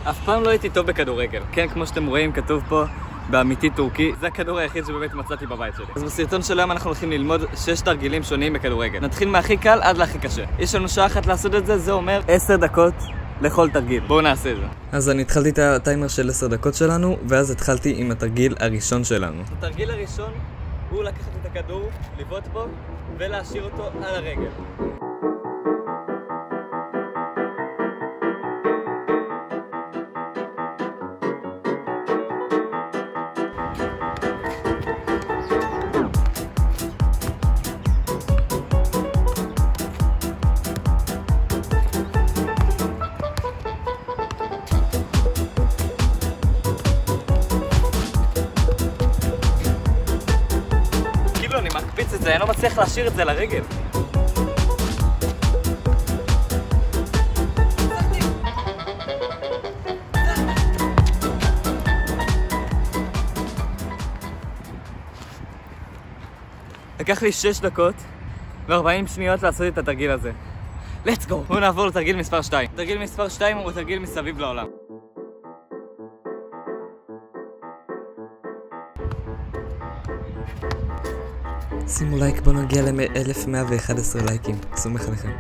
אף פעם לא הייתי טוב בכדורגל. כן, כמו שאתם רואים, כתוב פה באמיתי טורקי. זה הכדור היחיד שבאמת מצאתי בבית שלי. אז בסרטון של היום אנחנו הולכים ללמוד 6 תרגילים שונים בכדורגל. נתחיל מהכי קל עד להכי קשה. יש לנו שעה אחת לעשות את זה, זה אומר 10 דקות לכל תרגיל. בואו נעשה את זה. אז אני התחלתי את הטיימר של 10 דקות שלנו, ואז התחלתי עם התרגיל הראשון שלנו. התרגיל הראשון הוא לקחת את הכדור, לבעוט בו ולהשאיר אותו על הרגל. אני מקפיץ את זה, אני לא מצליח להשאיר את זה לרגל. לקח לי 6 דקות ו40 שניות לעשות את התרגיל הזה. Let's go! בואו נעבור לתרגיל מספר 2. תרגיל מספר 2 הוא תרגיל מסביב לעולם. שימו לייק, בואו נגיע ל-1111 לייקים, סומך עליכם.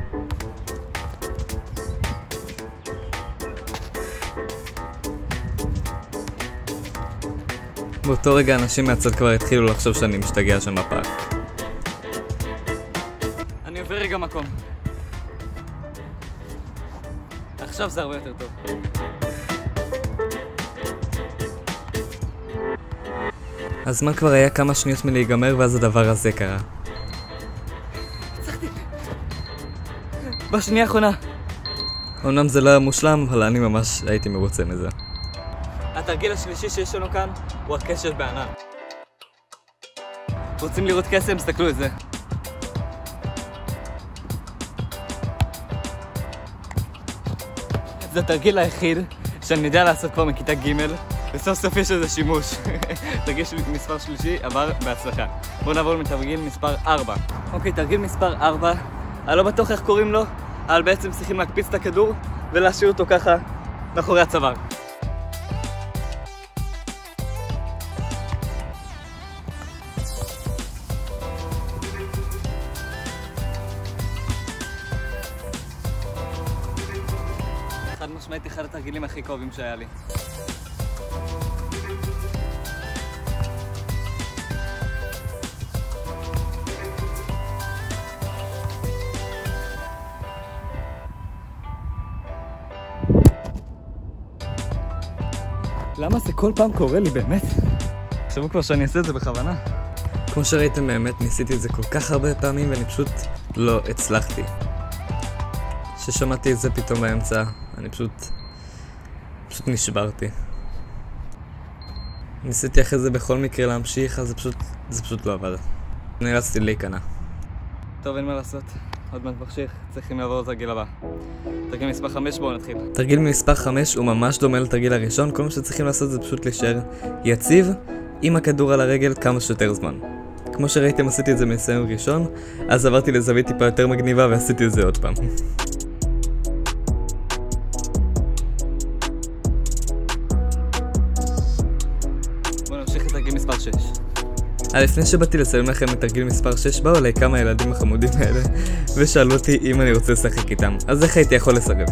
באותו רגע אנשים מהצד כבר התחילו לחשוב שאני משתגע שם בפארק. אני עובר רגע מקום. עכשיו זה הרבה יותר טוב. הזמן כבר היה כמה שניות מלהיגמר ואז הדבר הזה קרה. הצלחתי! בשנייה האחרונה! אמנם זה לא היה מושלם, אבל אני ממש הייתי מרוצה מזה. התרגיל השלישי שיש לנו כאן הוא הקשת בענן. רוצים לראות קסם? תסתכלו את זה. זה התרגיל היחיד שאני יודע לעשות כבר מכיתה ג' וסוף סוף יש איזה שימוש. תרגיל מספר שלישי עבר בהצלחה. בואו נעבור לתרגיל מספר 4. אוקיי, תרגיל מספר 4. אני לא בטוח איך קוראים לו, אבל בעצם צריכים להקפיץ את הכדור ולהשאיר אותו ככה מאחורי הצוואר. חד משמעית אחד התרגילים הכי קרובים שהיה לי. למה זה כל פעם קורה לי באמת? חשבו כבר שאני אעשה את זה בכוונה. כמו שראיתם באמת ניסיתי את זה כל כך הרבה פעמים ואני פשוט לא הצלחתי. כששמעתי את זה פתאום באמצע, אני פשוט נשברתי. ניסיתי אחרי זה בכל מקרה להמשיך, אז זה פשוט לא עבד. נאלצתי להיכנע. טוב, אין מה לעשות. עוד מעט מחשיך, צריכים לעבור לתרגיל הבא. תרגיל מספר 5, בואו נתחיל. תרגיל מספר 5 הוא ממש דומה לתרגיל הראשון, כל מה שצריכים לעשות זה פשוט להישאר יציב עם הכדור על הרגל כמה שיותר זמן. כמו שראיתם עשיתי את זה מניסיון ראשון, אז עברתי לזווית טיפה יותר מגניבה ועשיתי את זה עוד פעם. בואו נמשיך לתרגיל מספר 6. לפני שבאתי לסיים לכם את תרגיל מספר 6 באו אליי כמה ילדים החמודים האלה ושאלו אותי אם אני רוצה לשחק איתם, אז איך הייתי יכול לסרב?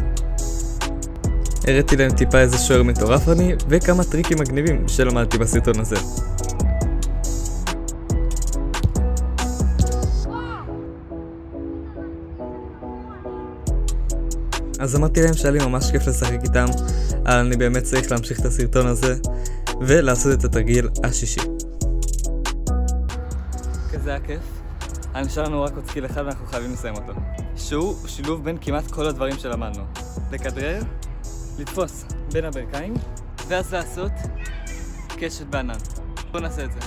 הראיתי להם טיפה איזה שוער מטורף אני וכמה טריקים מגניבים שלמדתי בסרטון הזה. אז אמרתי להם שהיה לי ממש כיף לשחק איתם, אבל אני באמת צריך להמשיך את הסרטון הזה ולעשות את התרגיל השישי. זה היה כיף. נשאר לנו רק עוד סקיל אחד ואנחנו חייבים לסיים אותו. שהוא שילוב בין כמעט כל הדברים שלמדנו. לכדרר, לתפוס בין הברכיים, ואז לעשות קשת בענן. בואו נעשה את זה.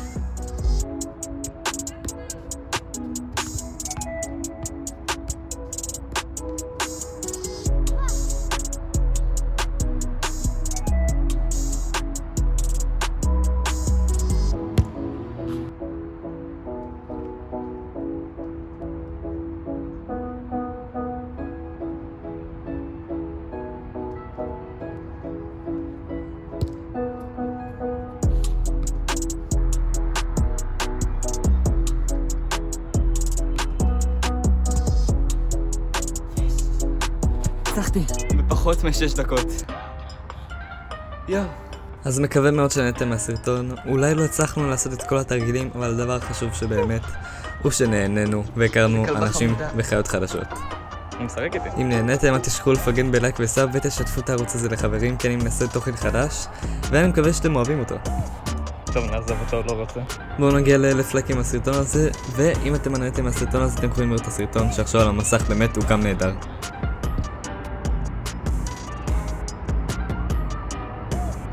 הצלחתי. בפחות מ6 דקות. יואו. אז מקווה מאוד שנהנתם מהסרטון. אולי לא הצלחנו לעשות את כל התרגילים, אבל הדבר החשוב שבאמת הוא שנהננו והכרנו אנשים וחיות חדשות. הוא משחק איתי. אם נהנתם, אל תשכחו לפרגן בלייק וסאב ותשתפו את הערוץ הזה לחברים, כי אני מנסה תוכן חדש, ואני מקווה שאתם אוהבים אותו. טוב, נעזוב אותו, עוד לא רוצה. בואו נגיע ל1,000 לייקים בסרטון הזה, ואם אתם נהנתם מהסרטון הזה, אתם יכולים לראות את הסרטון שעכשיו על המסך, באמת הוא גם נהדר.